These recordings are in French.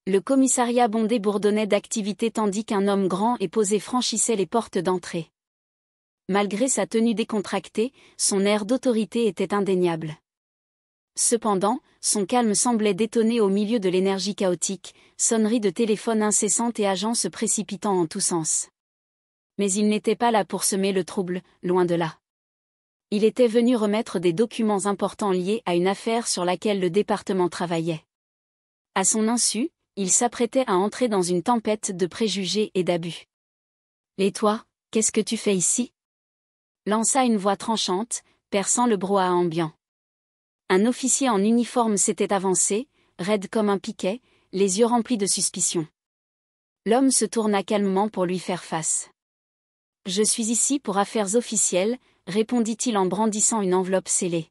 Le commissariat bondé bourdonnait d'activité tandis qu'un homme grand et posé franchissait les portes d'entrée. Malgré sa tenue décontractée, son air d'autorité était indéniable. Cependant, son calme semblait détonner au milieu de l'énergie chaotique, sonneries de téléphone incessantes et agents se précipitant en tous sens. Mais il n'était pas là pour semer le trouble, loin de là. Il était venu remettre des documents importants liés à une affaire sur laquelle le département travaillait. À son insu, il s'apprêtait à entrer dans une tempête de préjugés et d'abus. « Et toi, qu'est-ce que tu fais ici ?» lança une voix tranchante, perçant le brouhaha ambiant. Un officier en uniforme s'était avancé, raide comme un piquet, les yeux remplis de suspicion. L'homme se tourna calmement pour lui faire face. « Je suis ici pour affaires officielles », répondit-il en brandissant une enveloppe scellée.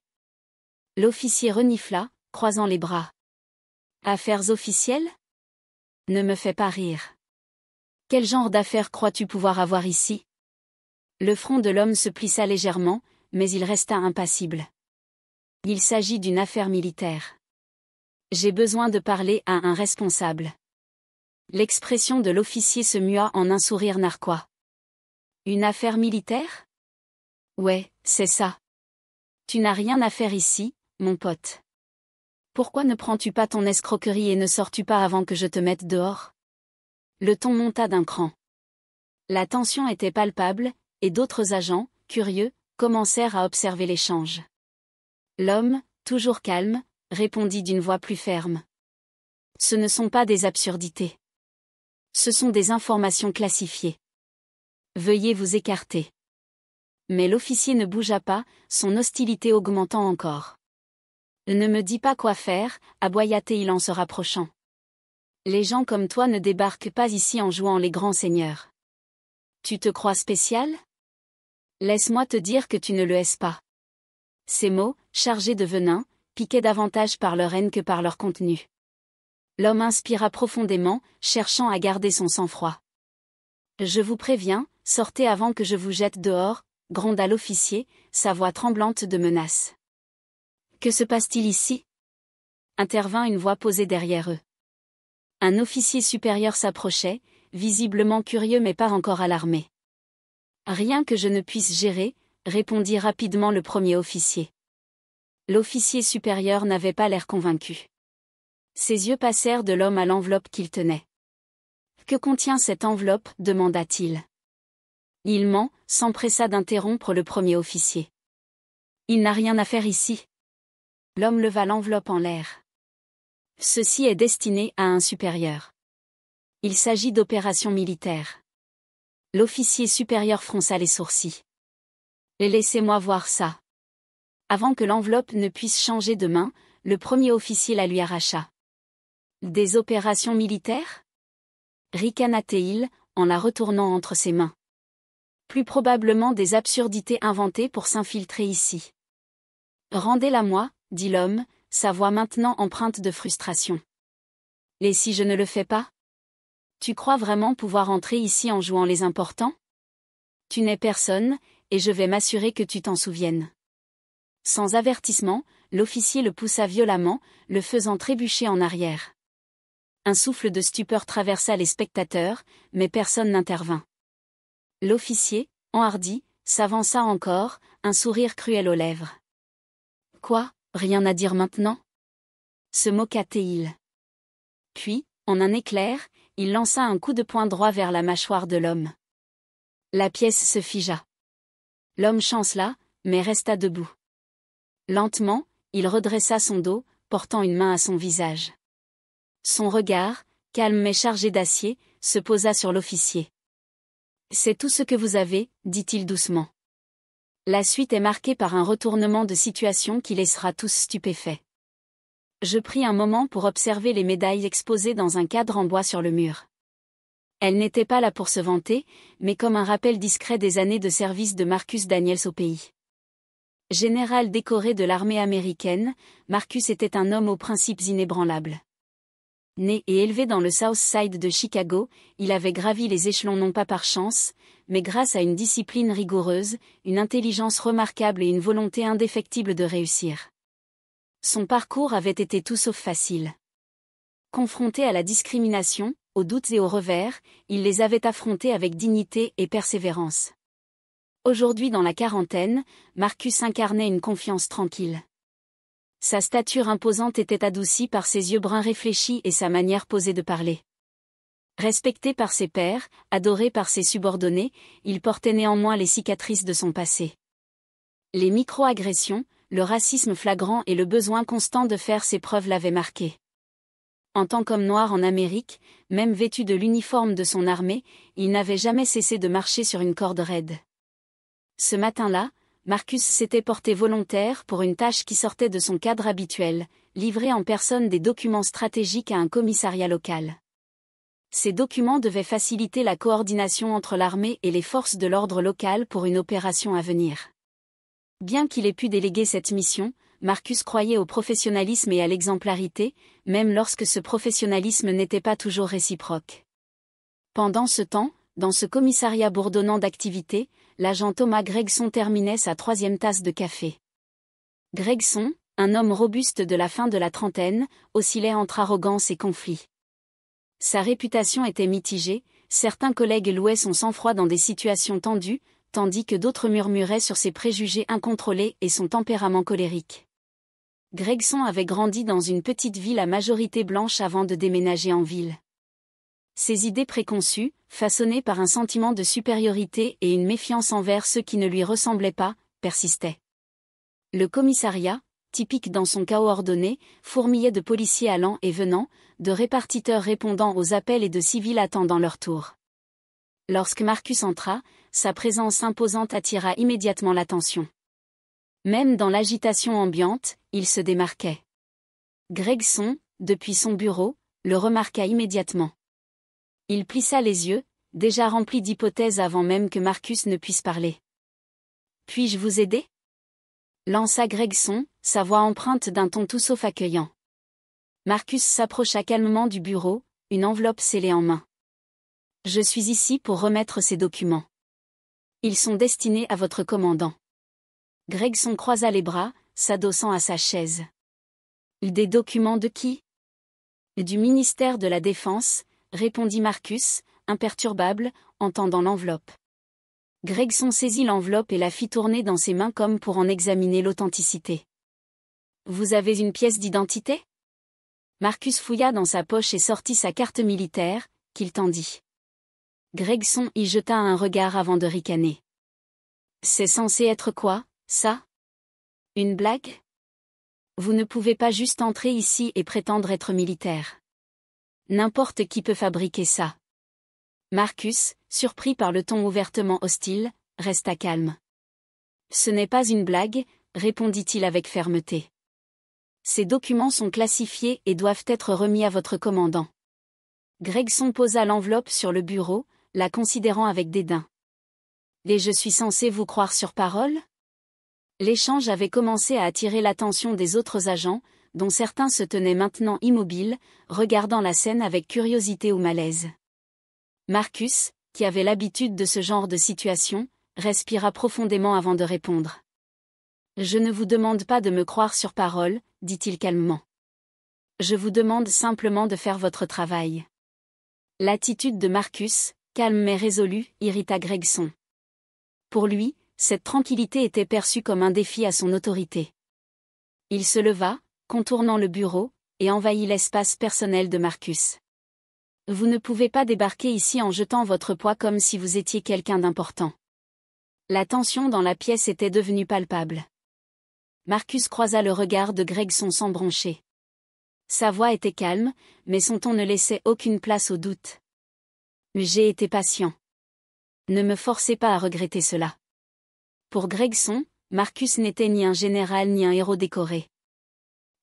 L'officier renifla, croisant les bras. « Affaires officielles ? Ne me fais pas rire. Quel genre d'affaires crois-tu pouvoir avoir ici ? » Le front de l'homme se plissa légèrement, mais il resta impassible. « Il s'agit d'une affaire militaire. J'ai besoin de parler à un responsable. » L'expression de l'officier se mua en un sourire narquois. « Une affaire militaire ? Ouais, c'est ça. Tu n'as rien à faire ici, mon pote. Pourquoi ne prends-tu pas ton escroquerie et ne sors-tu pas avant que je te mette dehors ? » Le ton monta d'un cran. La tension était palpable, et d'autres agents, curieux, commencèrent à observer l'échange. L'homme, toujours calme, répondit d'une voix plus ferme. « Ce ne sont pas des absurdités. Ce sont des informations classifiées. Veuillez vous écarter. » Mais l'officier ne bougea pas, son hostilité augmentant encore. « Ne me dis pas quoi faire », aboya-t-il en se rapprochant. « Les gens comme toi ne débarquent pas ici en jouant les grands seigneurs. Tu te crois spécial ? Laisse-moi te dire que tu ne le es pas. » Ces mots, chargés de venin, piquaient davantage par leur haine que par leur contenu. L'homme inspira profondément, cherchant à garder son sang-froid. « Je vous préviens, sortez avant que je vous jette dehors », gronda l'officier, sa voix tremblante de menace. « Que se passe-t-il ici ?» intervint une voix posée derrière eux. Un officier supérieur s'approchait, visiblement curieux mais pas encore alarmé. « Rien que je ne puisse gérer », répondit rapidement le premier officier. L'officier supérieur n'avait pas l'air convaincu. Ses yeux passèrent de l'homme à l'enveloppe qu'il tenait. « Que contient cette enveloppe ?» demanda-t-il. Il ment, s'empressa d'interrompre le premier officier. « Il n'a rien à faire ici. » L'homme leva l'enveloppe en l'air. « Ceci est destiné à un supérieur. Il s'agit d'opérations militaires. » L'officier supérieur fronça les sourcils. « Laissez-moi voir ça. » Avant que l'enveloppe ne puisse changer de main, le premier officier la lui arracha. « Des opérations militaires ?» ricana-t-il, en la retournant entre ses mains. « Plus probablement des absurdités inventées pour s'infiltrer ici. »« Rendez-la-moi, » dit l'homme, sa voix maintenant empreinte de frustration. « Et si je ne le fais pas ? Tu crois vraiment pouvoir entrer ici en jouant les importants ? Tu n'es personne, et je vais m'assurer que tu t'en souviennes. » Sans avertissement, l'officier le poussa violemment, le faisant trébucher en arrière. Un souffle de stupeur traversa les spectateurs, mais personne n'intervint. L'officier, enhardi, s'avança encore, un sourire cruel aux lèvres. « Quoi, rien à dire maintenant ?» se moqua-t-il. Puis, en un éclair, il lança un coup de poing droit vers la mâchoire de l'homme. La pièce se figea. L'homme chancela, mais resta debout. Lentement, il redressa son dos, portant une main à son visage. Son regard, calme mais chargé d'acier, se posa sur l'officier. « C'est tout ce que vous avez, » dit-il doucement. La suite est marquée par un retournement de situation qui laissera tous stupéfaits. Je pris un moment pour observer les médailles exposées dans un cadre en bois sur le mur. Elles n'étaient pas là pour se vanter, mais comme un rappel discret des années de service de Marcus Daniels au pays. Général décoré de l'armée américaine, Marcus était un homme aux principes inébranlables. Né et élevé dans le South Side de Chicago, il avait gravi les échelons non pas par chance, mais grâce à une discipline rigoureuse, une intelligence remarquable et une volonté indéfectible de réussir. Son parcours avait été tout sauf facile. Confronté à la discrimination, aux doutes et aux revers, il les avait affrontés avec dignité et persévérance. Aujourd'hui dans la quarantaine, Marcus incarnait une confiance tranquille. Sa stature imposante était adoucie par ses yeux bruns réfléchis et sa manière posée de parler. Respecté par ses pairs, adoré par ses subordonnés, il portait néanmoins les cicatrices de son passé. Les micro-agressions, le racisme flagrant et le besoin constant de faire ses preuves l'avaient marqué. En tant qu'homme noir en Amérique, même vêtu de l'uniforme de son armée, il n'avait jamais cessé de marcher sur une corde raide. Ce matin-là, Marcus s'était porté volontaire pour une tâche qui sortait de son cadre habituel, livrer en personne des documents stratégiques à un commissariat local. Ces documents devaient faciliter la coordination entre l'armée et les forces de l'ordre local pour une opération à venir. Bien qu'il ait pu déléguer cette mission, Marcus croyait au professionnalisme et à l'exemplarité, même lorsque ce professionnalisme n'était pas toujours réciproque. Pendant ce temps, dans ce commissariat bourdonnant d'activité, l'agent Thomas Gregson terminait sa 3e tasse de café. Gregson, un homme robuste de la fin de la trentaine, oscillait entre arrogance et conflit. Sa réputation était mitigée, certains collègues louaient son sang-froid dans des situations tendues, tandis que d'autres murmuraient sur ses préjugés incontrôlés et son tempérament colérique. Gregson avait grandi dans une petite ville à majorité blanche avant de déménager en ville. Ses idées préconçues, façonnées par un sentiment de supériorité et une méfiance envers ceux qui ne lui ressemblaient pas, persistaient. Le commissariat, typique dans son chaos ordonné, fourmillait de policiers allant et venant, de répartiteurs répondant aux appels et de civils attendant leur tour. Lorsque Marcus entra, sa présence imposante attira immédiatement l'attention. Même dans l'agitation ambiante, il se démarquait. Gregson, depuis son bureau, le remarqua immédiatement. Il plissa les yeux, déjà remplis d'hypothèses avant même que Marcus ne puisse parler. « Puis-je vous aider ?» lança Gregson, sa voix empreinte d'un ton tout sauf accueillant. Marcus s'approcha calmement du bureau, une enveloppe scellée en main. « Je suis ici pour remettre ces documents. Ils sont destinés à votre commandant. » Gregson croisa les bras, s'adossant à sa chaise. « Des documents de qui ? » « Du ministère de la Défense, » répondit Marcus, imperturbable, en tendant l'enveloppe. Gregson saisit l'enveloppe et la fit tourner dans ses mains comme pour en examiner l'authenticité. « Vous avez une pièce d'identité ? » Marcus fouilla dans sa poche et sortit sa carte militaire, qu'il tendit. Gregson y jeta un regard avant de ricaner. « C'est censé être quoi, ça ? Une blague ? Vous ne pouvez pas juste entrer ici et prétendre être militaire. N'importe qui peut fabriquer ça. » Marcus, surpris par le ton ouvertement hostile, resta calme. « Ce n'est pas une blague, » répondit-il avec fermeté. « Ces documents sont classifiés et doivent être remis à votre commandant. » Gregson posa l'enveloppe sur le bureau, la considérant avec dédain. « Et je suis censé vous croire sur parole ? » L'échange avait commencé à attirer l'attention des autres agents, dont certains se tenaient maintenant immobiles, regardant la scène avec curiosité ou malaise. Marcus, qui avait l'habitude de ce genre de situation, respira profondément avant de répondre. « Je ne vous demande pas de me croire sur parole, » dit-il calmement. « Je vous demande simplement de faire votre travail. » L'attitude de Marcus, calme mais résolue, irrita Gregson. Pour lui, cette tranquillité était perçue comme un défi à son autorité. Il se leva, contournant le bureau, et envahit l'espace personnel de Marcus. « Vous ne pouvez pas débarquer ici en jetant votre poids comme si vous étiez quelqu'un d'important. » La tension dans la pièce était devenue palpable. Marcus croisa le regard de Gregson sans broncher. Sa voix était calme, mais son ton ne laissait aucune place au doute. « J'ai été patient. Ne me forcez pas à regretter cela. » Pour Gregson, Marcus n'était ni un général ni un héros décoré.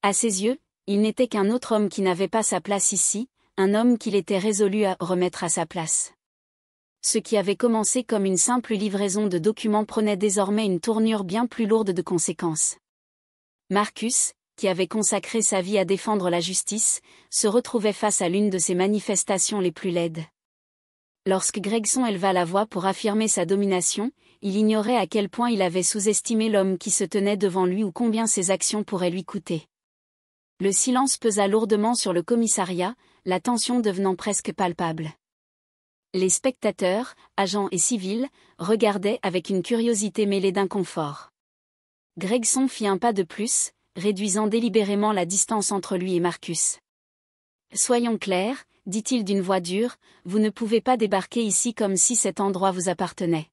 À ses yeux, il n'était qu'un autre homme qui n'avait pas sa place ici, un homme qu'il était résolu à remettre à sa place. Ce qui avait commencé comme une simple livraison de documents prenait désormais une tournure bien plus lourde de conséquences. Marcus, qui avait consacré sa vie à défendre la justice, se retrouvait face à l'une de ces manifestations les plus laides. Lorsque Gregson éleva la voix pour affirmer sa domination, il ignorait à quel point il avait sous-estimé l'homme qui se tenait devant lui ou combien ses actions pourraient lui coûter. Le silence pesa lourdement sur le commissariat, la tension devenant presque palpable. Les spectateurs, agents et civils, regardaient avec une curiosité mêlée d'inconfort. Gregson fit un pas de plus, réduisant délibérément la distance entre lui et Marcus. « Soyons clairs, dit-il d'une voix dure, vous ne pouvez pas débarquer ici comme si cet endroit vous appartenait.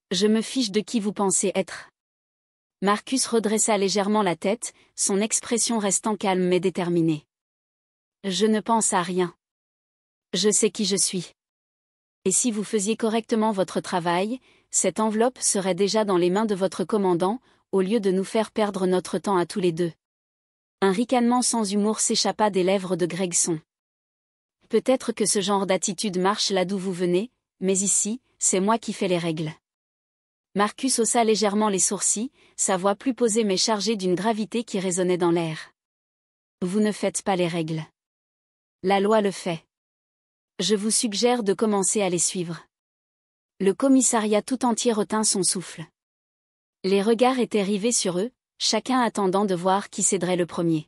Je me fiche de qui vous pensez être. » Marcus redressa légèrement la tête, son expression restant calme mais déterminée. « Je ne pense à rien. Je sais qui je suis. Et si vous faisiez correctement votre travail, cette enveloppe serait déjà dans les mains de votre commandant, au lieu de nous faire perdre notre temps à tous les deux. » Un ricanement sans humour s'échappa des lèvres de Gregson. « Peut-être que ce genre d'attitude marche là d'où vous venez, mais ici, c'est moi qui fais les règles. » Marcus haussa légèrement les sourcils, sa voix plus posée mais chargée d'une gravité qui résonnait dans l'air. « Vous ne faites pas les règles. La loi le fait. Je vous suggère de commencer à les suivre. » Le commissariat tout entier retint son souffle. Les regards étaient rivés sur eux, chacun attendant de voir qui céderait le premier.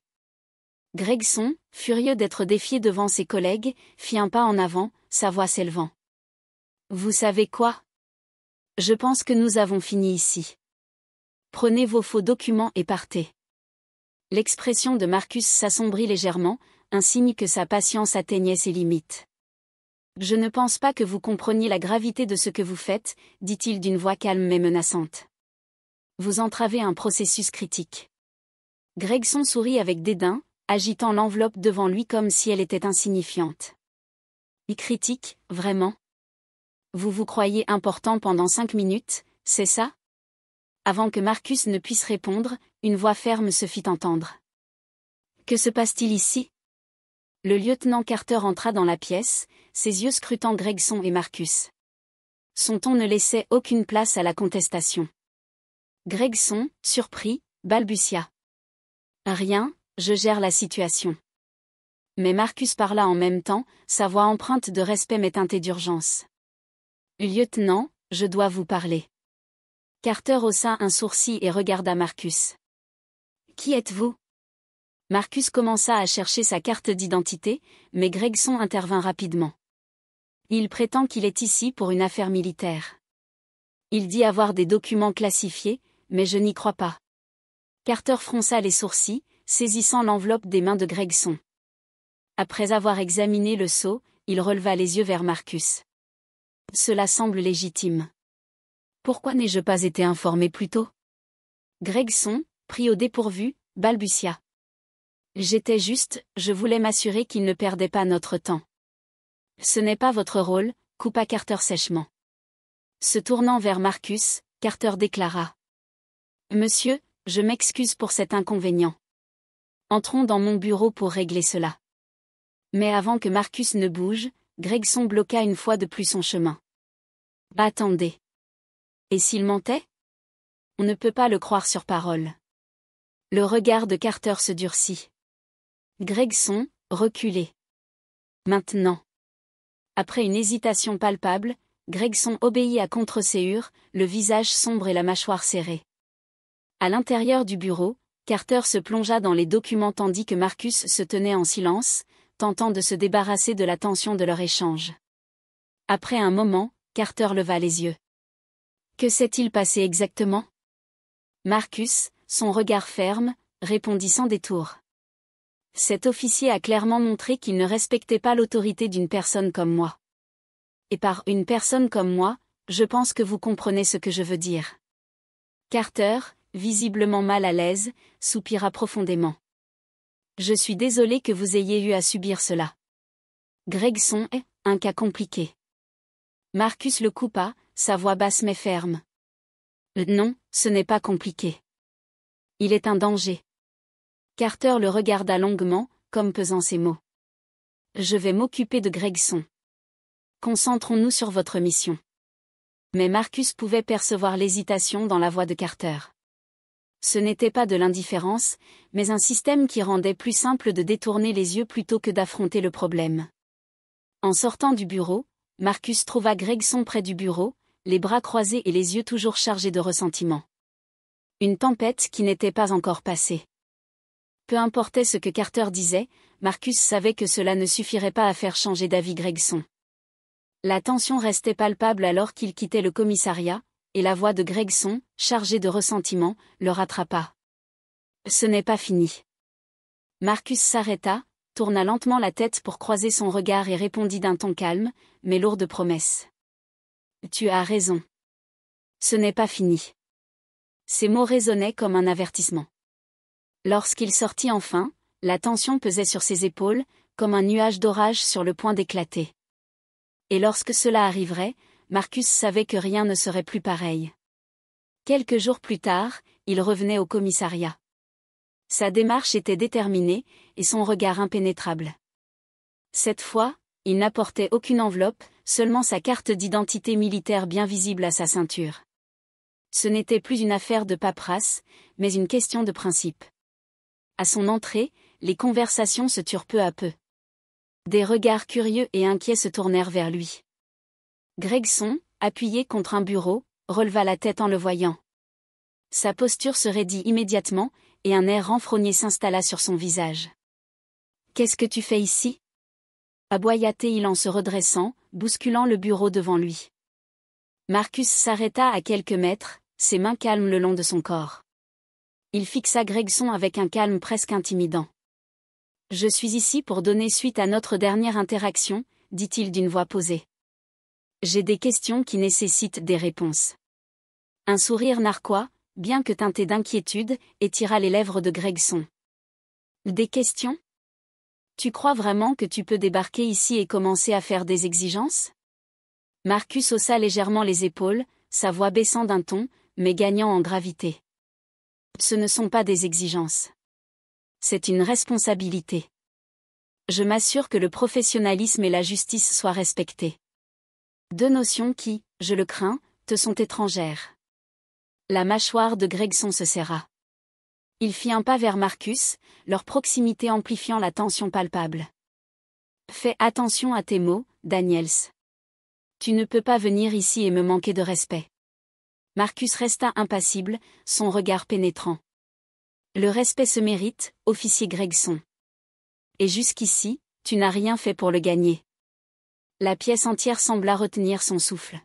Gregson, furieux d'être défié devant ses collègues, fit un pas en avant, sa voix s'élevant. « Vous savez quoi ? Je pense que nous avons fini ici. Prenez vos faux documents et partez. » L'expression de Marcus s'assombrit légèrement, un signe que sa patience atteignait ses limites. « Je ne pense pas que vous compreniez la gravité de ce que vous faites, dit-il d'une voix calme mais menaçante. Vous entravez un processus critique. » Gregson sourit avec dédain, agitant l'enveloppe devant lui comme si elle était insignifiante. « Et critique, vraiment ? Vous vous croyez important pendant 5 minutes, c'est ça ? » Avant que Marcus ne puisse répondre, une voix ferme se fit entendre. « Que se passe-t-il ici ?» Le lieutenant Carter entra dans la pièce, ses yeux scrutant Gregson et Marcus. Son ton ne laissait aucune place à la contestation. Gregson, surpris, balbutia. « Rien, je gère la situation. » Mais Marcus parla en même temps, sa voix empreinte de respect mais teintée d'urgence. « Lieutenant, je dois vous parler. » Carter haussa un sourcil et regarda Marcus. « Qui êtes-vous » Marcus commença à chercher sa carte d'identité, mais Gregson intervint rapidement. « Il prétend qu'il est ici pour une affaire militaire. Il dit avoir des documents classifiés, mais je n'y crois pas. » Carter fronça les sourcils, saisissant l'enveloppe des mains de Gregson. Après avoir examiné le sceau, il releva les yeux vers Marcus. « Cela semble légitime. Pourquoi n'ai-je pas été informé plus tôt ?» Gregson, pris au dépourvu, balbutia. « J'étais juste, je voulais m'assurer qu'il ne perdait pas notre temps. » « Ce n'est pas votre rôle, » coupa Carter sèchement. Se tournant vers Marcus, Carter déclara. « Monsieur, je m'excuse pour cet inconvénient. Entrons dans mon bureau pour régler cela. » Mais avant que Marcus ne bouge, Gregson bloqua une fois de plus son chemin. « Attendez. Et s'il mentait ? On ne peut pas le croire sur parole. » Le regard de Carter se durcit. Gregson, reculez. Maintenant. Après une hésitation palpable, Gregson obéit à contre-séhur, le visage sombre et la mâchoire serrée. À l'intérieur du bureau, Carter se plongea dans les documents tandis que Marcus se tenait en silence, tentant de se débarrasser de la tension de leur échange. Après un moment, Carter leva les yeux. Que s'est-il passé exactement ? Marcus, son regard ferme, répondit sans détour. Cet officier a clairement montré qu'il ne respectait pas l'autorité d'une personne comme moi. Et par une personne comme moi, je pense que vous comprenez ce que je veux dire. Carter, visiblement mal à l'aise, soupira profondément. Je suis désolé que vous ayez eu à subir cela. Gregson est un cas compliqué. Marcus le coupa, sa voix basse mais ferme. Non, ce n'est pas compliqué. Il est un danger. Carter le regarda longuement, comme pesant ses mots. Je vais m'occuper de Gregson. Concentrons-nous sur votre mission. Mais Marcus pouvait percevoir l'hésitation dans la voix de Carter. Ce n'était pas de l'indifférence, mais un système qui rendait plus simple de détourner les yeux plutôt que d'affronter le problème. En sortant du bureau, Marcus trouva Gregson près du bureau, les bras croisés et les yeux toujours chargés de ressentiment. Une tempête qui n'était pas encore passée. Peu importait ce que Carter disait, Marcus savait que cela ne suffirait pas à faire changer d'avis Gregson. La tension restait palpable alors qu'il quittait le commissariat, et la voix de Gregson, chargée de ressentiment, le rattrapa. « Ce n'est pas fini. » Marcus s'arrêta, tourna lentement la tête pour croiser son regard et répondit d'un ton calme, mais lourd de promesses. « Tu as raison. Ce n'est pas fini. » Ces mots résonnaient comme un avertissement. Lorsqu'il sortit enfin, la tension pesait sur ses épaules, comme un nuage d'orage sur le point d'éclater. Et lorsque cela arriverait, Marcus savait que rien ne serait plus pareil. Quelques jours plus tard, il revenait au commissariat. Sa démarche était déterminée, et son regard impénétrable. Cette fois, il n'apportait aucune enveloppe, seulement sa carte d'identité militaire bien visible à sa ceinture. Ce n'était plus une affaire de paperasse, mais une question de principe. À son entrée, les conversations se turent peu à peu. Des regards curieux et inquiets se tournèrent vers lui. Gregson, appuyé contre un bureau, releva la tête en le voyant. Sa posture se raidit immédiatement, et un air renfrogné s'installa sur son visage. « Qu'est-ce que tu fais ici » aboya-t-il en se redressant, bousculant le bureau devant lui. Marcus s'arrêta à quelques mètres, ses mains calmes le long de son corps. Il fixa Gregson avec un calme presque intimidant. « Je suis ici pour donner suite à notre dernière interaction, » dit-il d'une voix posée. « J'ai des questions qui nécessitent des réponses. » Un sourire narquois, bien que teinté d'inquiétude, étira les lèvres de Gregson. « Des questions ? Tu crois vraiment que tu peux débarquer ici et commencer à faire des exigences ?» Marcus haussa légèrement les épaules, sa voix baissant d'un ton, mais gagnant en gravité. « Ce ne sont pas des exigences. C'est une responsabilité. Je m'assure que le professionnalisme et la justice soient respectés. Deux notions qui, je le crains, te sont étrangères. » La mâchoire de Gregson se serra. Il fit un pas vers Marcus, leur proximité amplifiant la tension palpable. « Fais attention à tes mots, Daniels. Tu ne peux pas venir ici et me manquer de respect. » Marcus resta impassible, son regard pénétrant. « Le respect se mérite, officier Gregson. Et jusqu'ici, tu n'as rien fait pour le gagner. » La pièce entière sembla retenir son souffle.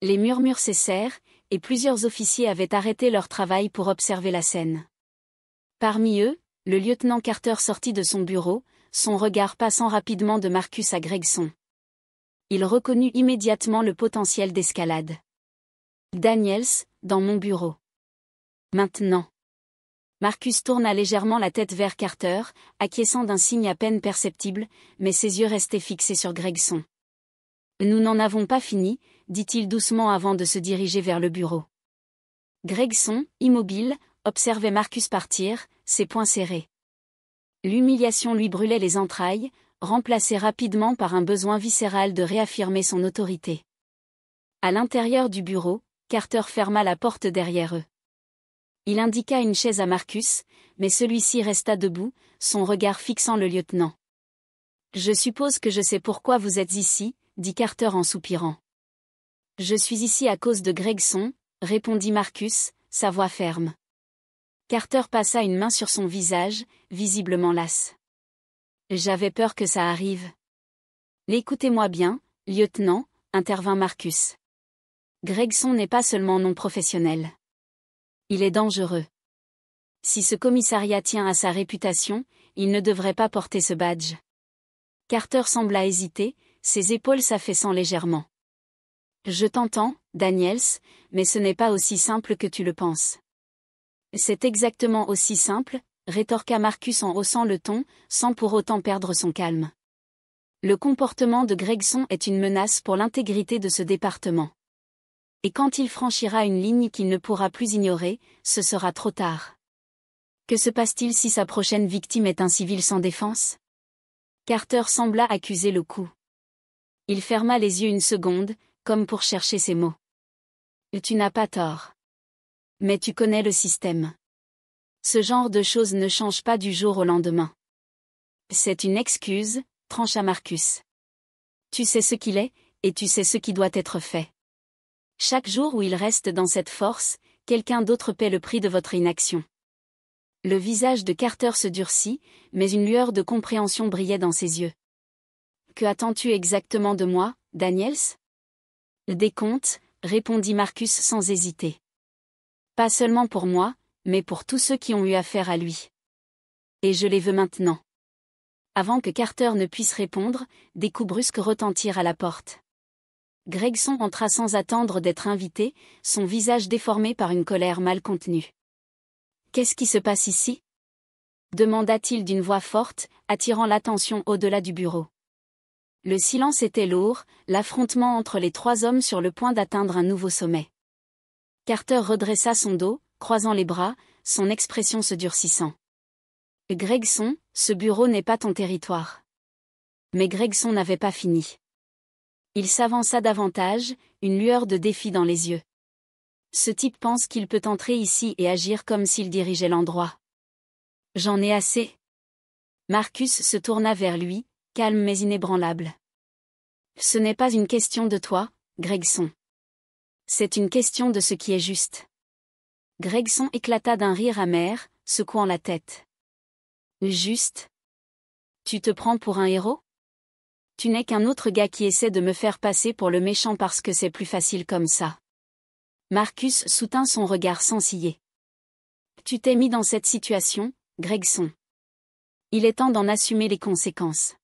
Les murmures cessèrent, et plusieurs officiers avaient arrêté leur travail pour observer la scène. Parmi eux, le lieutenant Carter sortit de son bureau, son regard passant rapidement de Marcus à Gregson. Il reconnut immédiatement le potentiel d'escalade. « Daniels, dans mon bureau. Maintenant. » Marcus tourna légèrement la tête vers Carter, acquiesçant d'un signe à peine perceptible, mais ses yeux restaient fixés sur Gregson. « Nous n'en avons pas fini, » dit-il doucement avant de se diriger vers le bureau. Gregson, immobile, observait Marcus partir, ses poings serrés. L'humiliation lui brûlait les entrailles, remplacée rapidement par un besoin viscéral de réaffirmer son autorité. À l'intérieur du bureau, Carter ferma la porte derrière eux. Il indiqua une chaise à Marcus, mais celui-ci resta debout, son regard fixant le lieutenant. « Je suppose que je sais pourquoi vous êtes ici, » dit Carter en soupirant. « Je suis ici à cause de Gregson, » répondit Marcus, sa voix ferme. Carter passa une main sur son visage, visiblement lasse. « J'avais peur que ça arrive. »« Écoutez-moi bien, lieutenant, » intervint Marcus. « Gregson n'est pas seulement non professionnel. Il est dangereux. Si ce commissariat tient à sa réputation, il ne devrait pas porter ce badge. » Carter sembla hésiter, ses épaules s'affaissant légèrement. « Je t'entends, Daniels, mais ce n'est pas aussi simple que tu le penses. »« C'est exactement aussi simple, » rétorqua Marcus en haussant le ton, sans pour autant perdre son calme. « Le comportement de Gregson est une menace pour l'intégrité de ce département. Et quand il franchira une ligne qu'il ne pourra plus ignorer, ce sera trop tard. Que se passe-t-il si sa prochaine victime est un civil sans défense ? » Carter sembla accuser le coup. Il ferma les yeux une seconde, comme pour chercher ses mots. « Tu n'as pas tort. Mais tu connais le système. Ce genre de choses ne change pas du jour au lendemain. »« C'est une excuse, » trancha Marcus. « Tu sais ce qu'il est, et tu sais ce qui doit être fait. Chaque jour où il reste dans cette force, quelqu'un d'autre paie le prix de votre inaction. Le visage de Carter se durcit, mais une lueur de compréhension brillait dans ses yeux. Que attends-tu exactement de moi, Daniels? Des comptes, répondit Marcus sans hésiter. Pas seulement pour moi, mais pour tous ceux qui ont eu affaire à lui. Et je les veux maintenant. Avant que Carter ne puisse répondre, des coups brusques retentirent à la porte. Gregson entra sans attendre d'être invité, son visage déformé par une colère mal contenue. « Qu'est-ce qui se passe ici ?» demanda-t-il d'une voix forte, attirant l'attention au-delà du bureau. Le silence était lourd, l'affrontement entre les trois hommes sur le point d'atteindre un nouveau sommet. Carter redressa son dos, croisant les bras, son expression se durcissant. « Gregson, ce bureau n'est pas ton territoire. » Mais Gregson n'avait pas fini. Il s'avança davantage, une lueur de défi dans les yeux. Ce type pense qu'il peut entrer ici et agir comme s'il dirigeait l'endroit. J'en ai assez. Marcus se tourna vers lui, calme mais inébranlable. Ce n'est pas une question de toi, Gregson. C'est une question de ce qui est juste. Gregson éclata d'un rire amer, secouant la tête. Juste? Tu te prends pour un héros? Tu n'es qu'un autre gars qui essaie de me faire passer pour le méchant parce que c'est plus facile comme ça. Marcus soutint son regard sans ciller. Tu t'es mis dans cette situation, Gregson. Il est temps d'en assumer les conséquences.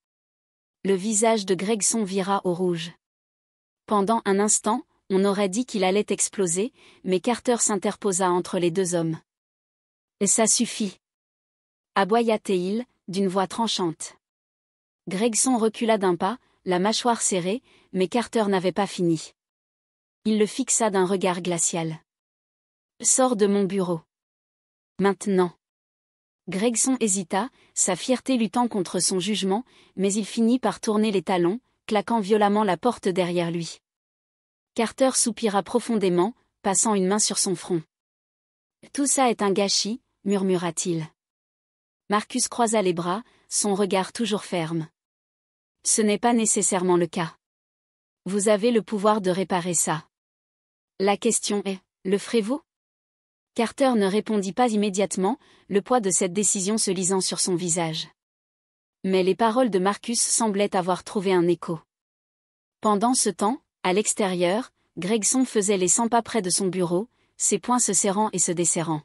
Le visage de Gregson vira au rouge. Pendant un instant, on aurait dit qu'il allait exploser, mais Carter s'interposa entre les deux hommes. Et ça suffit. Aboya-t-il, d'une voix tranchante. Gregson recula d'un pas, la mâchoire serrée, mais Carter n'avait pas fini. Il le fixa d'un regard glacial. Sors de mon bureau. Maintenant. Gregson hésita, sa fierté luttant contre son jugement, mais il finit par tourner les talons, claquant violemment la porte derrière lui. Carter soupira profondément, passant une main sur son front. Tout ça est un gâchis, murmura-t-il. Marcus croisa les bras, son regard toujours ferme. Ce n'est pas nécessairement le cas. Vous avez le pouvoir de réparer ça. La question est, le ferez-vous? Carter ne répondit pas immédiatement, le poids de cette décision se lisant sur son visage. Mais les paroles de Marcus semblaient avoir trouvé un écho. Pendant ce temps, à l'extérieur, Gregson faisait les 100 pas près de son bureau, ses poings se serrant et se desserrant.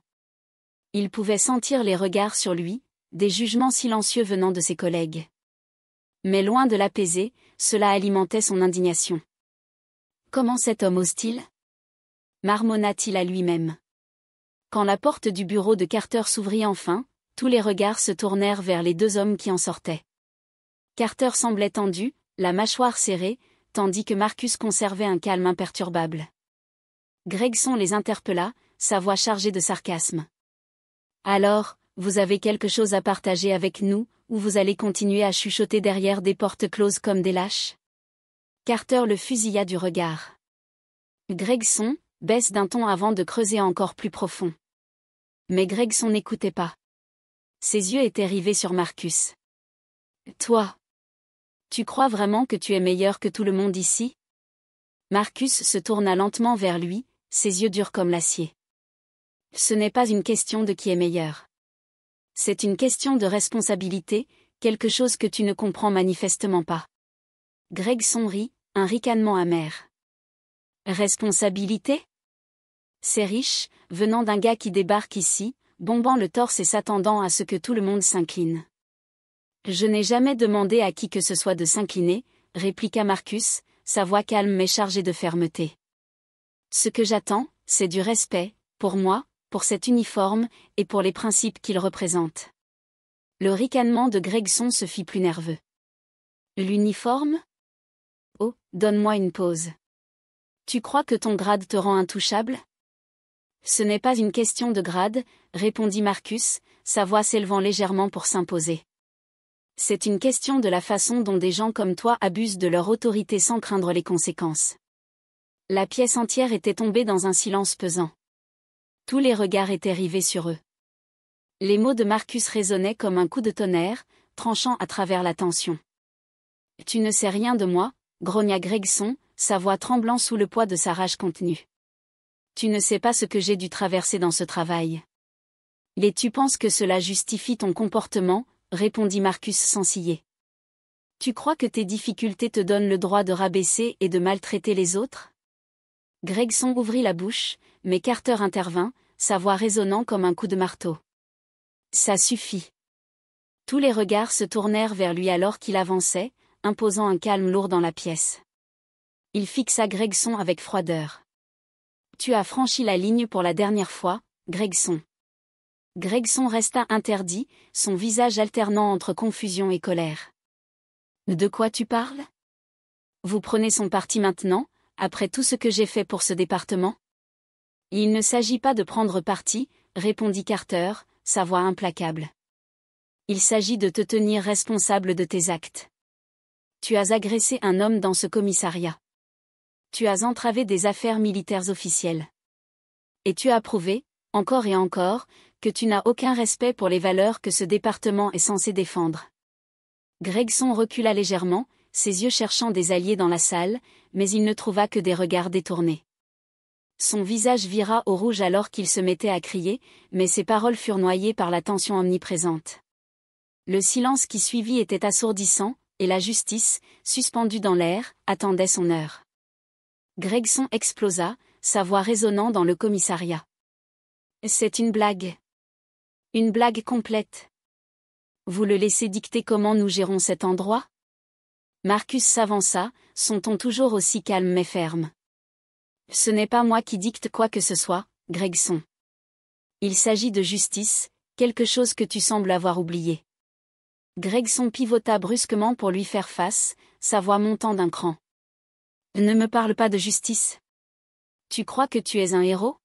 Il pouvait sentir les regards sur lui, des jugements silencieux venant de ses collègues. Mais loin de l'apaiser, cela alimentait son indignation. Comment cet homme ose-t-il? Marmonna-t-il à lui-même. Quand la porte du bureau de Carter s'ouvrit enfin, tous les regards se tournèrent vers les deux hommes qui en sortaient. Carter semblait tendu, la mâchoire serrée, tandis que Marcus conservait un calme imperturbable. Gregson les interpella, sa voix chargée de sarcasme. « Alors, vous avez quelque chose à partager avec nous, ou vous allez continuer à chuchoter derrière des portes closes comme des lâches ?» Carter le fusilla du regard. Gregson baisse d'un ton avant de creuser encore plus profond. Mais Gregson n'écoutait pas. Ses yeux étaient rivés sur Marcus. « Toi, tu crois vraiment que tu es meilleur que tout le monde ici ?» Marcus se tourna lentement vers lui, ses yeux durs comme l'acier. « Ce n'est pas une question de qui est meilleur. C'est une question de responsabilité, quelque chose que tu ne comprends manifestement pas. » Gregson rit, un ricanement amer. « Responsabilité ? C'est riche, venant d'un gars qui débarque ici, bombant le torse et s'attendant à ce que tout le monde s'incline. » Je n'ai jamais demandé à qui que ce soit de s'incliner, répliqua Marcus, sa voix calme mais chargée de fermeté. Ce que j'attends, c'est du respect, pour moi, pour cet uniforme, et pour les principes qu'il représente. Le ricanement de Gregson se fit plus nerveux. L'uniforme ? Oh, donne-moi une pause. Tu crois que ton grade te rend intouchable ? Ce n'est pas une question de grade, répondit Marcus, sa voix s'élevant légèrement pour s'imposer. C'est une question de la façon dont des gens comme toi abusent de leur autorité sans craindre les conséquences. La pièce entière était tombée dans un silence pesant. Tous les regards étaient rivés sur eux. Les mots de Marcus résonnaient comme un coup de tonnerre, tranchant à travers la tension. « Tu ne sais rien de moi », grogna Gregson, sa voix tremblant sous le poids de sa rage contenue. « Tu ne sais pas ce que j'ai dû traverser dans ce travail. Et tu penses que cela justifie ton comportement, répondit Marcus sans ciller. Tu crois que tes difficultés te donnent le droit de rabaisser et de maltraiter les autres? Gregson ouvrit la bouche, mais Carter intervint, sa voix résonnant comme un coup de marteau. Ça suffit. Tous les regards se tournèrent vers lui alors qu'il avançait, imposant un calme lourd dans la pièce. Il fixa Gregson avec froideur. Tu as franchi la ligne pour la dernière fois, Gregson. Gregson resta interdit, son visage alternant entre confusion et colère. De quoi tu parles? Vous prenez son parti maintenant, après tout ce que j'ai fait pour ce département? Il ne s'agit pas de prendre parti, répondit Carter, sa voix implacable. Il s'agit de te tenir responsable de tes actes. Tu as agressé un homme dans ce commissariat. Tu as entravé des affaires militaires officielles. Et tu as prouvé, encore et encore, que tu n'as aucun respect pour les valeurs que ce département est censé défendre. Gregson recula légèrement, ses yeux cherchant des alliés dans la salle, mais il ne trouva que des regards détournés. Son visage vira au rouge alors qu'il se mettait à crier, mais ses paroles furent noyées par la tension omniprésente. Le silence qui suivit était assourdissant, et la justice, suspendue dans l'air, attendait son heure. Gregson explosa, sa voix résonnant dans le commissariat. C'est une blague. Une blague complète. Vous le laissez dicter comment nous gérons cet endroit? Marcus s'avança, son ton toujours aussi calme mais ferme. Ce n'est pas moi qui dicte quoi que ce soit, Gregson. Il s'agit de justice, quelque chose que tu sembles avoir oublié. Gregson pivota brusquement pour lui faire face, sa voix montant d'un cran. Ne me parle pas de justice. Tu crois que tu es un héros?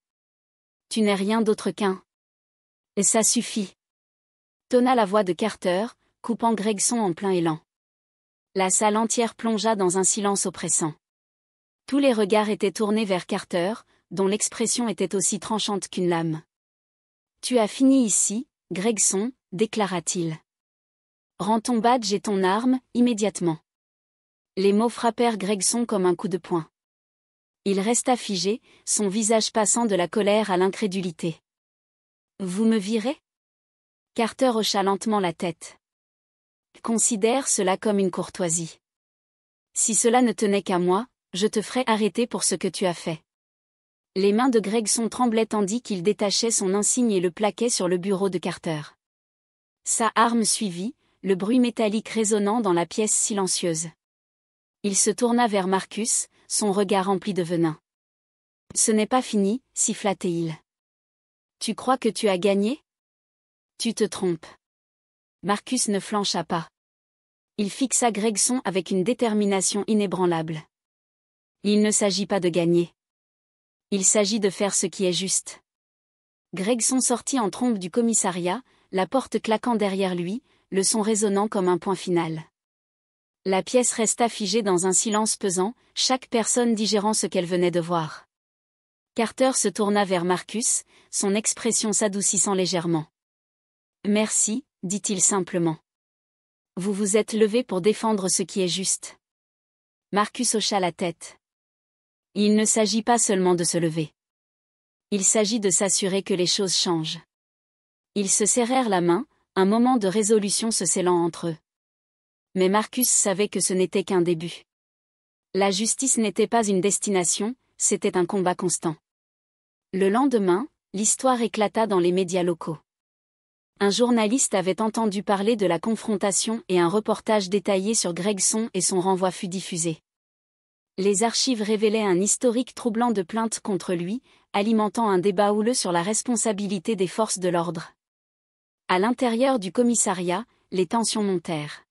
Tu n'es rien d'autre qu'un. Et ça suffit. Tonna la voix de Carter, coupant Gregson en plein élan. La salle entière plongea dans un silence oppressant. Tous les regards étaient tournés vers Carter, dont l'expression était aussi tranchante qu'une lame. Tu as fini ici, Gregson, déclara-t-il. Rends ton badge et ton arme, immédiatement. Les mots frappèrent Gregson comme un coup de poing. Il resta figé, son visage passant de la colère à l'incrédulité. Vous me virez? Carter hocha lentement la tête. Considère cela comme une courtoisie. Si cela ne tenait qu'à moi, je te ferais arrêter pour ce que tu as fait. Les mains de Gregson tremblaient tandis qu'il détachait son insigne et le plaquait sur le bureau de Carter. Sa arme suivit, le bruit métallique résonnant dans la pièce silencieuse. Il se tourna vers Marcus, son regard rempli de venin. Ce n'est pas fini, siffla-t-il. Tu crois que tu as gagné? Tu te trompes. Marcus ne flancha pas. Il fixa Gregson avec une détermination inébranlable. Il ne s'agit pas de gagner. Il s'agit de faire ce qui est juste. Gregson sortit en trombe du commissariat, la porte claquant derrière lui, le son résonnant comme un point final. La pièce resta figée dans un silence pesant, chaque personne digérant ce qu'elle venait de voir. Carter se tourna vers Marcus, son expression s'adoucissant légèrement. « Merci », dit-il simplement. « Vous vous êtes levé pour défendre ce qui est juste. » Marcus hocha la tête. Il ne s'agit pas seulement de se lever. Il s'agit de s'assurer que les choses changent. Ils se serrèrent la main, un moment de résolution se scellant entre eux. Mais Marcus savait que ce n'était qu'un début. La justice n'était pas une destination, c'était un combat constant. Le lendemain, l'histoire éclata dans les médias locaux. Un journaliste avait entendu parler de la confrontation et un reportage détaillé sur Gregson et son renvoi fut diffusé. Les archives révélaient un historique troublant de plaintes contre lui, alimentant un débat houleux sur la responsabilité des forces de l'ordre. À l'intérieur du commissariat, les tensions montèrent.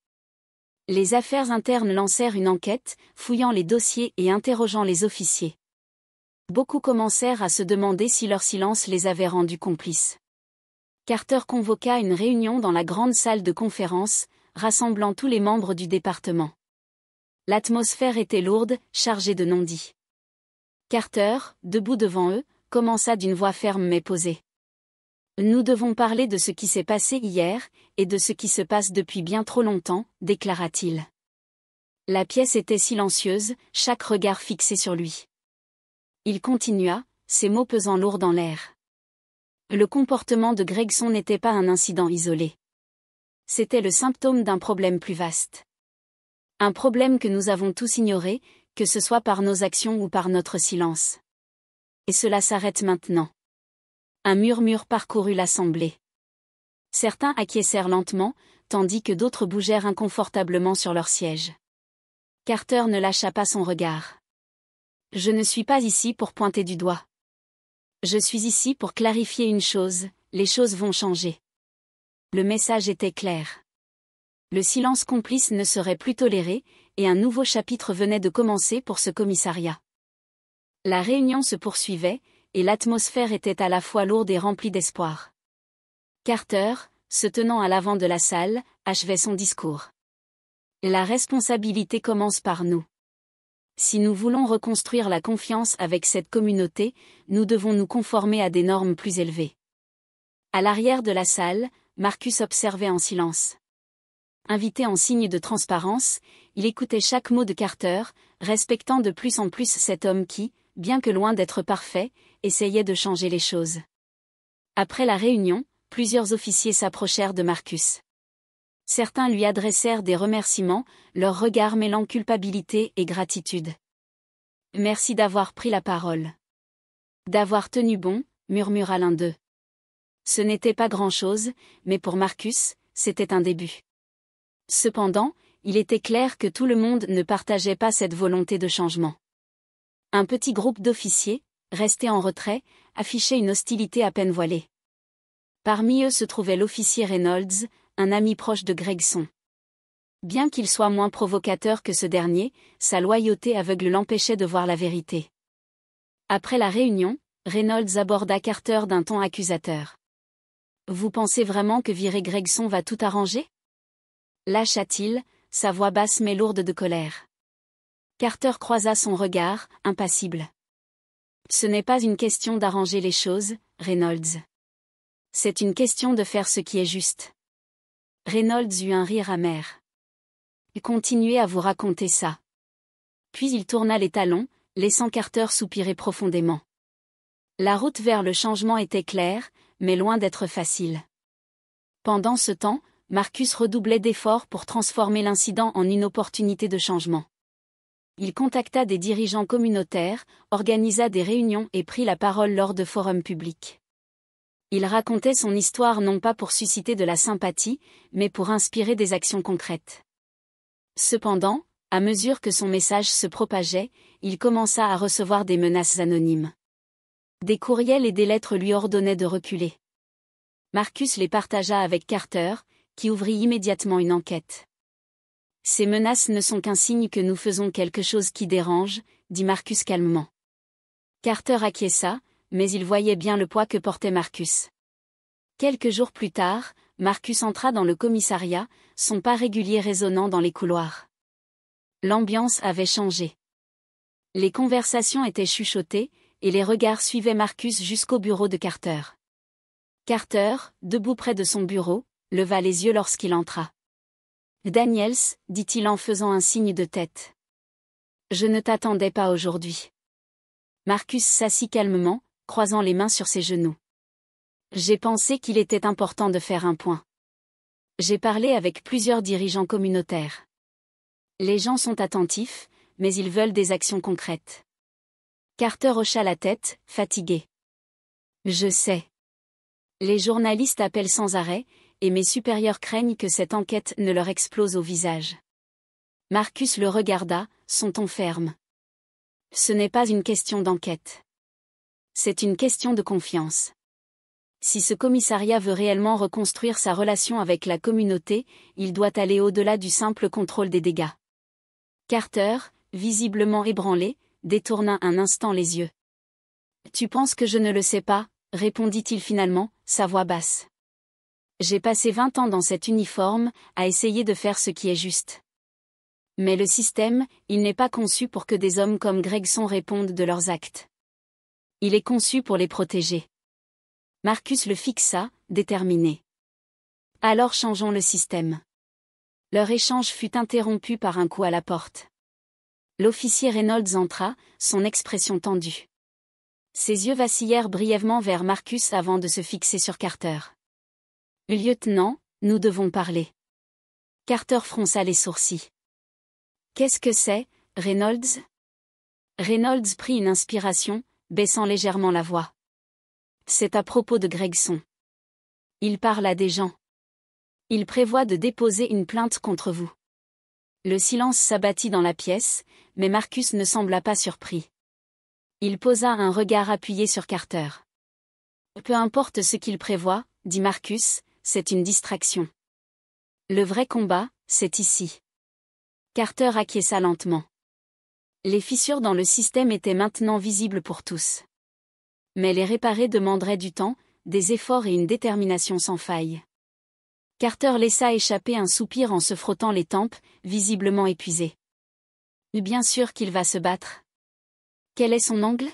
Les affaires internes lancèrent une enquête, fouillant les dossiers et interrogeant les officiers. Beaucoup commencèrent à se demander si leur silence les avait rendus complices. Carter convoqua une réunion dans la grande salle de conférence, rassemblant tous les membres du département. L'atmosphère était lourde, chargée de non-dits. Carter, debout devant eux, commença d'une voix ferme mais posée. « Nous devons parler de ce qui s'est passé hier, et de ce qui se passe depuis bien trop longtemps, déclara-t-il. La pièce était silencieuse, chaque regard fixé sur lui. Il continua, ses mots pesant lourd dans l'air. Le comportement de Gregson n'était pas un incident isolé. C'était le symptôme d'un problème plus vaste. Un problème que nous avons tous ignoré, que ce soit par nos actions ou par notre silence. Et cela s'arrête maintenant. Un murmure parcourut l'assemblée. Certains acquiescèrent lentement, tandis que d'autres bougèrent inconfortablement sur leur siège. Carter ne lâcha pas son regard. Je ne suis pas ici pour pointer du doigt. Je suis ici pour clarifier une chose, les choses vont changer. Le message était clair. Le silence complice ne serait plus toléré, et un nouveau chapitre venait de commencer pour ce commissariat. La réunion se poursuivait, et l'atmosphère était à la fois lourde et remplie d'espoir. Carter, se tenant à l'avant de la salle, achevait son discours. La responsabilité commence par nous. Si nous voulons reconstruire la confiance avec cette communauté, nous devons nous conformer à des normes plus élevées. À l'arrière de la salle, Marcus observait en silence. Invité en signe de transparence, il écoutait chaque mot de Carter, respectant de plus en plus cet homme qui, bien que loin d'être parfait, essayait de changer les choses. Après la réunion, plusieurs officiers s'approchèrent de Marcus. Certains lui adressèrent des remerciements, leur regard mêlant culpabilité et gratitude. « Merci d'avoir pris la parole. »« D'avoir tenu bon », murmura l'un d'eux. Ce n'était pas grand-chose, mais pour Marcus, c'était un début. Cependant, il était clair que tout le monde ne partageait pas cette volonté de changement. Un petit groupe d'officiers, restés en retrait, affichait une hostilité à peine voilée. Parmi eux se trouvait l'officier Reynolds, un ami proche de Gregson. Bien qu'il soit moins provocateur que ce dernier, sa loyauté aveugle l'empêchait de voir la vérité. Après la réunion, Reynolds aborda Carter d'un ton accusateur. « Vous pensez vraiment que virer Gregson va tout arranger » lâcha-t-il, sa voix basse mais lourde de colère. Carter croisa son regard, impassible. « Ce n'est pas une question d'arranger les choses, Reynolds. C'est une question de faire ce qui est juste. » Reynolds eut un rire amer. « Continuez à vous raconter ça. » Puis il tourna les talons, laissant Carter soupirer profondément. La route vers le changement était claire, mais loin d'être facile. Pendant ce temps, Marcus redoublait d'efforts pour transformer l'incident en une opportunité de changement. Il contacta des dirigeants communautaires, organisa des réunions et prit la parole lors de forums publics. Il racontait son histoire non pas pour susciter de la sympathie, mais pour inspirer des actions concrètes. Cependant, à mesure que son message se propageait, il commença à recevoir des menaces anonymes. Des courriels et des lettres lui ordonnaient de reculer. Marcus les partagea avec Carter, qui ouvrit immédiatement une enquête. « Ces menaces ne sont qu'un signe que nous faisons quelque chose qui dérange, » dit Marcus calmement. Carter acquiesça, mais il voyait bien le poids que portait Marcus. Quelques jours plus tard, Marcus entra dans le commissariat, son pas régulier résonnant dans les couloirs. L'ambiance avait changé. Les conversations étaient chuchotées, et les regards suivaient Marcus jusqu'au bureau de Carter. Carter, debout près de son bureau, leva les yeux lorsqu'il entra. « Daniels, dit-il en faisant un signe de tête. Je ne t'attendais pas aujourd'hui. » Marcus s'assit calmement, croisant les mains sur ses genoux. J'ai pensé qu'il était important de faire un point. J'ai parlé avec plusieurs dirigeants communautaires. Les gens sont attentifs, mais ils veulent des actions concrètes. Carter hocha la tête, fatigué. Je sais. Les journalistes appellent sans arrêt, et mes supérieurs craignent que cette enquête ne leur explose au visage. Marcus le regarda, son ton ferme. Ce n'est pas une question d'enquête. C'est une question de confiance. Si ce commissariat veut réellement reconstruire sa relation avec la communauté, il doit aller au-delà du simple contrôle des dégâts. Carter, visiblement ébranlé, détourna un instant les yeux. « Tu penses que je ne le sais pas ?» répondit-il finalement, sa voix basse. « J'ai passé 20 ans dans cet uniforme, à essayer de faire ce qui est juste. Mais le système, il n'est pas conçu pour que des hommes comme Gregson répondent de leurs actes. Il est conçu pour les protéger. » Marcus le fixa, déterminé. « Alors changeons le système. » Leur échange fut interrompu par un coup à la porte. L'officier Reynolds entra, son expression tendue. Ses yeux vacillèrent brièvement vers Marcus avant de se fixer sur Carter. « Lieutenant, nous devons parler. » Carter fronça les sourcils. « Qu'est-ce que c'est, Reynolds ?» Reynolds prit une inspiration, baissant légèrement la voix. « C'est à propos de Gregson. Il parle à des gens. Il prévoit de déposer une plainte contre vous. » Le silence s'abattit dans la pièce, mais Marcus ne sembla pas surpris. Il posa un regard appuyé sur Carter. « Peu importe ce qu'il prévoit, » dit Marcus, « c'est une distraction. Le vrai combat, c'est ici. » Carter acquiesça lentement. Les fissures dans le système étaient maintenant visibles pour tous. Mais les réparer demanderait du temps, des efforts et une détermination sans faille. Carter laissa échapper un soupir en se frottant les tempes, visiblement épuisé. Bien sûr qu'il va se battre. Quel est son angle ?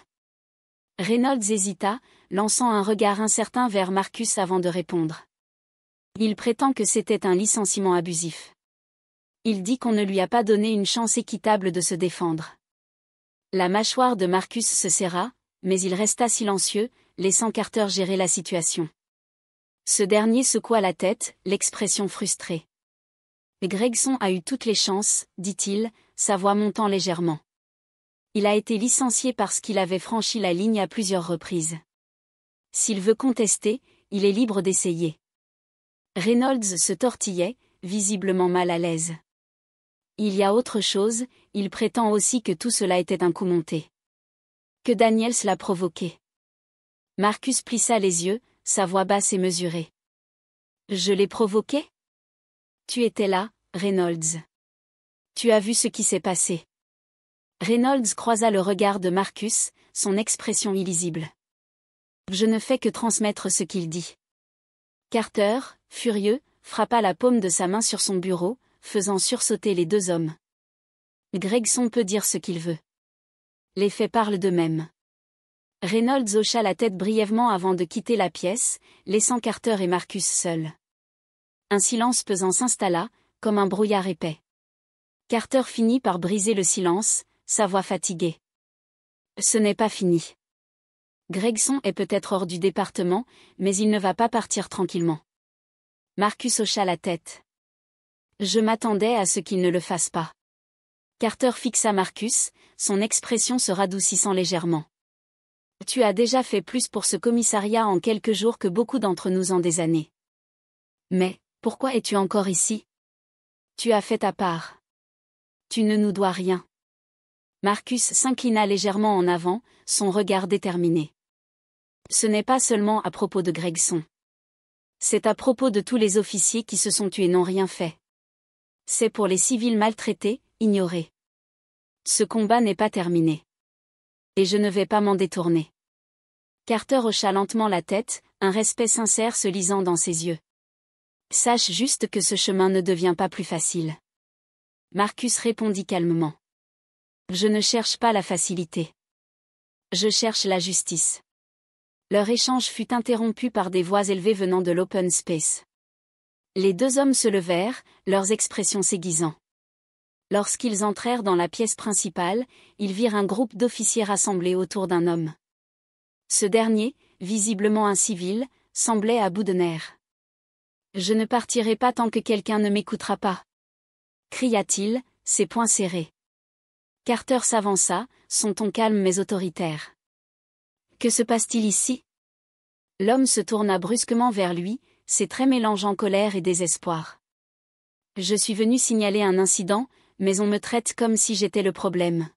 Reynolds hésita, lançant un regard incertain vers Marcus avant de répondre. Il prétend que c'était un licenciement abusif. Il dit qu'on ne lui a pas donné une chance équitable de se défendre. La mâchoire de Marcus se serra, mais il resta silencieux, laissant Carter gérer la situation. Ce dernier secoua la tête, l'expression frustrée. « Gregson a eu toutes les chances, dit-il, sa voix montant légèrement. Il a été licencié parce qu'il avait franchi la ligne à plusieurs reprises. S'il veut contester, il est libre d'essayer. » Reynolds se tortillait, visiblement mal à l'aise. Il y a autre chose, il prétend aussi que tout cela était un coup monté. Que Daniels l'a provoqué. Marcus plissa les yeux, sa voix basse et mesurée. « Je l'ai provoqué ? Tu étais là, Reynolds. Tu as vu ce qui s'est passé. » Reynolds croisa le regard de Marcus, son expression illisible. « Je ne fais que transmettre ce qu'il dit. » Carter, furieux, frappa la paume de sa main sur son bureau, faisant sursauter les deux hommes. Gregson peut dire ce qu'il veut. Les faits parlent d'eux-mêmes. Reynolds hocha la tête brièvement avant de quitter la pièce, laissant Carter et Marcus seuls. Un silence pesant s'installa, comme un brouillard épais. Carter finit par briser le silence, sa voix fatiguée. « Ce n'est pas fini. Gregson est peut-être hors du département, mais il ne va pas partir tranquillement. » Marcus hocha la tête. « Je m'attendais à ce qu'il ne le fasse pas. » Carter fixa Marcus, son expression se radoucissant légèrement. « Tu as déjà fait plus pour ce commissariat en quelques jours que beaucoup d'entre nous en des années. Mais, pourquoi es-tu encore ici ? Tu as fait ta part. Tu ne nous dois rien. » Marcus s'inclina légèrement en avant, son regard déterminé. « Ce n'est pas seulement à propos de Gregson. C'est à propos de tous les officiers qui se sont tués et n'ont rien fait. C'est pour les civils maltraités, ignorés. Ce combat n'est pas terminé. Et je ne vais pas m'en détourner. » Carter hocha lentement la tête, un respect sincère se lisant dans ses yeux. « Sache juste que ce chemin ne devient pas plus facile. » Marcus répondit calmement. « Je ne cherche pas la facilité. Je cherche la justice. » Leur échange fut interrompu par des voix élevées venant de l'open space. Les deux hommes se levèrent, leurs expressions s'aiguisant. Lorsqu'ils entrèrent dans la pièce principale, ils virent un groupe d'officiers rassemblés autour d'un homme. Ce dernier, visiblement un civil, semblait à bout de nerfs. « Je ne partirai pas tant que quelqu'un ne m'écoutera pas !» cria-t-il, ses poings serrés. Carter s'avança, son ton calme mais autoritaire. « Que se passe-t-il ici ?» L'homme se tourna brusquement vers lui, ses traits mélangeant colère et désespoir. « Je suis venu signaler un incident, mais on me traite comme si j'étais le problème. »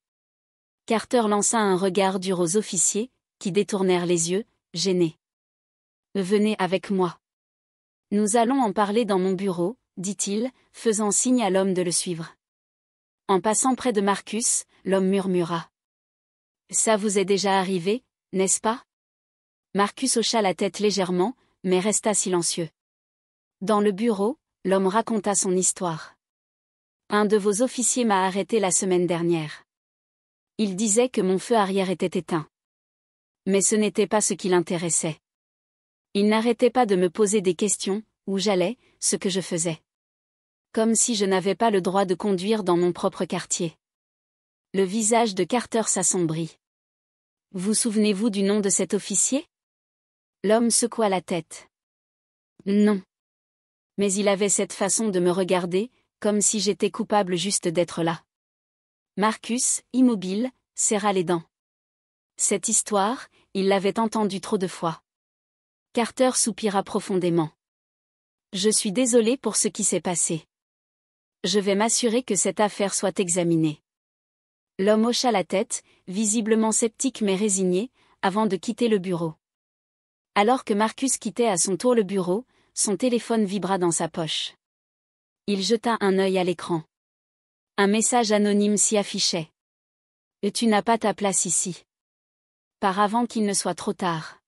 Carter lança un regard dur aux officiers, qui détournèrent les yeux, gênés. « Venez avec moi. Nous allons en parler dans mon bureau, » dit-il, faisant signe à l'homme de le suivre. En passant près de Marcus, l'homme murmura. « Ça vous est déjà arrivé, n'est-ce pas ?» Marcus hocha la tête légèrement, mais resta silencieux. Dans le bureau, l'homme raconta son histoire. « Un de vos officiers m'a arrêté la semaine dernière. Il disait que mon feu arrière était éteint. Mais ce n'était pas ce qui l'intéressait. Il n'arrêtait pas de me poser des questions, où j'allais, ce que je faisais. Comme si je n'avais pas le droit de conduire dans mon propre quartier. » Le visage de Carter s'assombrit. Vous souvenez-vous du nom de cet officier? L'homme secoua la tête. Non. Mais il avait cette façon de me regarder, comme si j'étais coupable juste d'être là. Marcus, immobile, serra les dents. Cette histoire, il l'avait entendue trop de fois. Carter soupira profondément. Je suis désolé pour ce qui s'est passé. Je vais m'assurer que cette affaire soit examinée. L'homme hocha la tête, visiblement sceptique mais résigné, avant de quitter le bureau. Alors que Marcus quittait à son tour le bureau, son téléphone vibra dans sa poche. Il jeta un œil à l'écran. Un message anonyme s'y affichait. « Tu n'as pas ta place ici. » Par avant qu'il ne soit trop tard.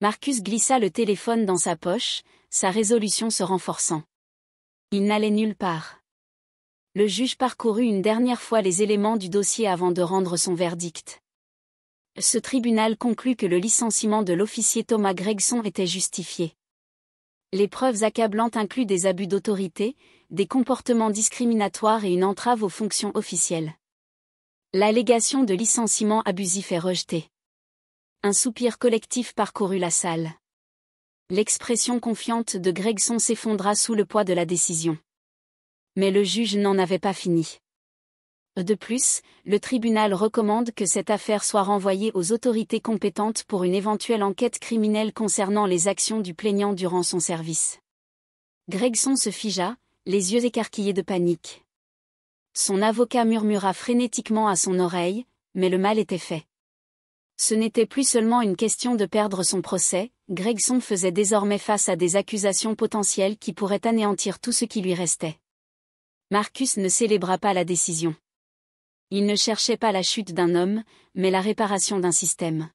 Marcus glissa le téléphone dans sa poche, sa résolution se renforçant. Il n'allait nulle part. Le juge parcourut une dernière fois les éléments du dossier avant de rendre son verdict. Ce tribunal conclut que le licenciement de l'officier Thomas Gregson était justifié. Les preuves accablantes incluent des abus d'autorité, des comportements discriminatoires et une entrave aux fonctions officielles. L'allégation de licenciement abusif est rejetée. Un soupir collectif parcourut la salle. L'expression confiante de Gregson s'effondra sous le poids de la décision. Mais le juge n'en avait pas fini. De plus, le tribunal recommande que cette affaire soit renvoyée aux autorités compétentes pour une éventuelle enquête criminelle concernant les actions du plaignant durant son service. Gregson se figea, les yeux écarquillés de panique. Son avocat murmura frénétiquement à son oreille, mais le mal était fait. Ce n'était plus seulement une question de perdre son procès, Gregson faisait désormais face à des accusations potentielles qui pourraient anéantir tout ce qui lui restait. Marcus ne célébra pas la décision. Il ne cherchait pas la chute d'un homme, mais la réparation d'un système.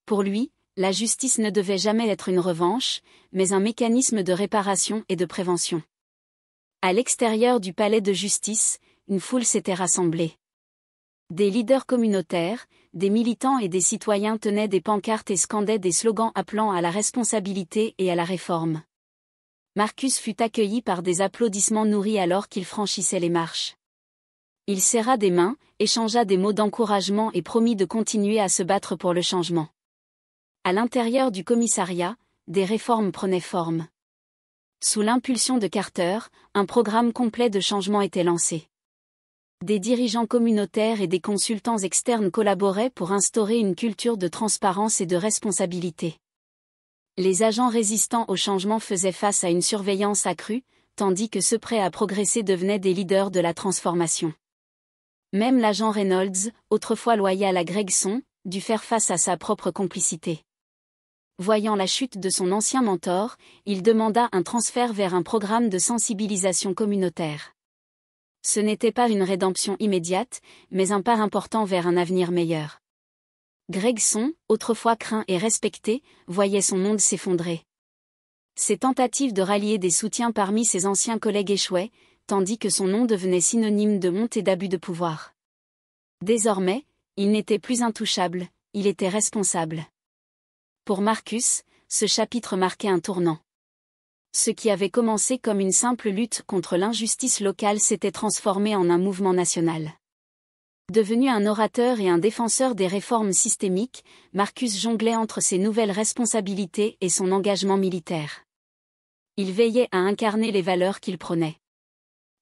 Pour lui, la justice ne devait jamais être une revanche, mais un mécanisme de réparation et de prévention. À l'extérieur du palais de justice, une foule s'était rassemblée. Des leaders communautaires, des militants et des citoyens tenaient des pancartes et scandaient des slogans appelant à la responsabilité et à la réforme. Marcus fut accueilli par des applaudissements nourris alors qu'il franchissait les marches. Il serra des mains, échangea des mots d'encouragement et promit de continuer à se battre pour le changement. À l'intérieur du commissariat, des réformes prenaient forme. Sous l'impulsion de Carter, un programme complet de changement était lancé. Des dirigeants communautaires et des consultants externes collaboraient pour instaurer une culture de transparence et de responsabilité. Les agents résistants au changement faisaient face à une surveillance accrue, tandis que ceux prêts à progresser devenaient des leaders de la transformation. Même l'agent Reynolds, autrefois loyal à Gregson, dut faire face à sa propre complicité. Voyant la chute de son ancien mentor, il demanda un transfert vers un programme de sensibilisation communautaire. Ce n'était pas une rédemption immédiate, mais un pas important vers un avenir meilleur. Gregson, autrefois craint et respecté, voyait son monde s'effondrer. Ses tentatives de rallier des soutiens parmi ses anciens collègues échouaient, tandis que son nom devenait synonyme de honte et d'abus de pouvoir. Désormais, il n'était plus intouchable, il était responsable. Pour Marcus, ce chapitre marquait un tournant. Ce qui avait commencé comme une simple lutte contre l'injustice locale s'était transformé en un mouvement national. Devenu un orateur et un défenseur des réformes systémiques, Marcus jonglait entre ses nouvelles responsabilités et son engagement militaire. Il veillait à incarner les valeurs qu'il prônait.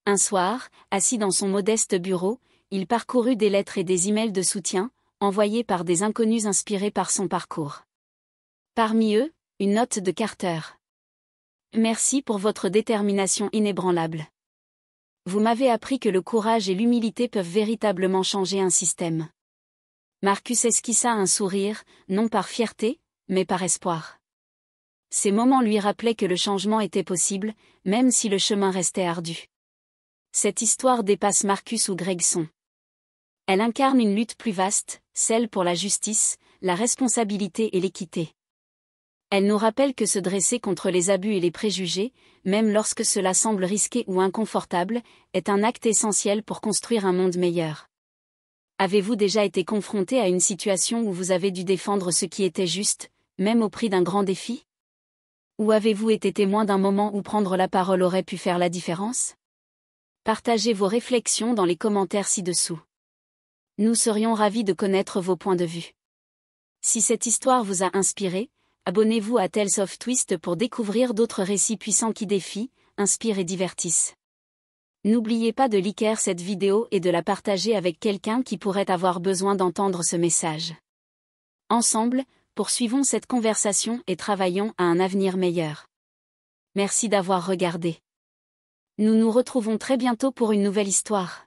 Un soir, assis dans son modeste bureau, il parcourut des lettres et des emails de soutien, envoyés par des inconnus inspirés par son parcours. Parmi eux, une note de Carter. « Merci pour votre détermination inébranlable. Vous m'avez appris que le courage et l'humilité peuvent véritablement changer un système. » Marcus esquissa un sourire, non par fierté, mais par espoir. Ces moments lui rappelaient que le changement était possible, même si le chemin restait ardu. Cette histoire dépasse Marcus ou Gregson. Elle incarne une lutte plus vaste, celle pour la justice, la responsabilité et l'équité. Elle nous rappelle que se dresser contre les abus et les préjugés, même lorsque cela semble risqué ou inconfortable, est un acte essentiel pour construire un monde meilleur. Avez-vous déjà été confronté à une situation où vous avez dû défendre ce qui était juste, même au prix d'un grand défi? Ou avez-vous été témoin d'un moment où prendre la parole aurait pu faire la différence? Partagez vos réflexions dans les commentaires ci-dessous. Nous serions ravis de connaître vos points de vue. Si cette histoire vous a inspiré, abonnez-vous à Tales of Twist pour découvrir d'autres récits puissants qui défient, inspirent et divertissent. N'oubliez pas de liker cette vidéo et de la partager avec quelqu'un qui pourrait avoir besoin d'entendre ce message. Ensemble, poursuivons cette conversation et travaillons à un avenir meilleur. Merci d'avoir regardé. Nous nous retrouvons très bientôt pour une nouvelle histoire.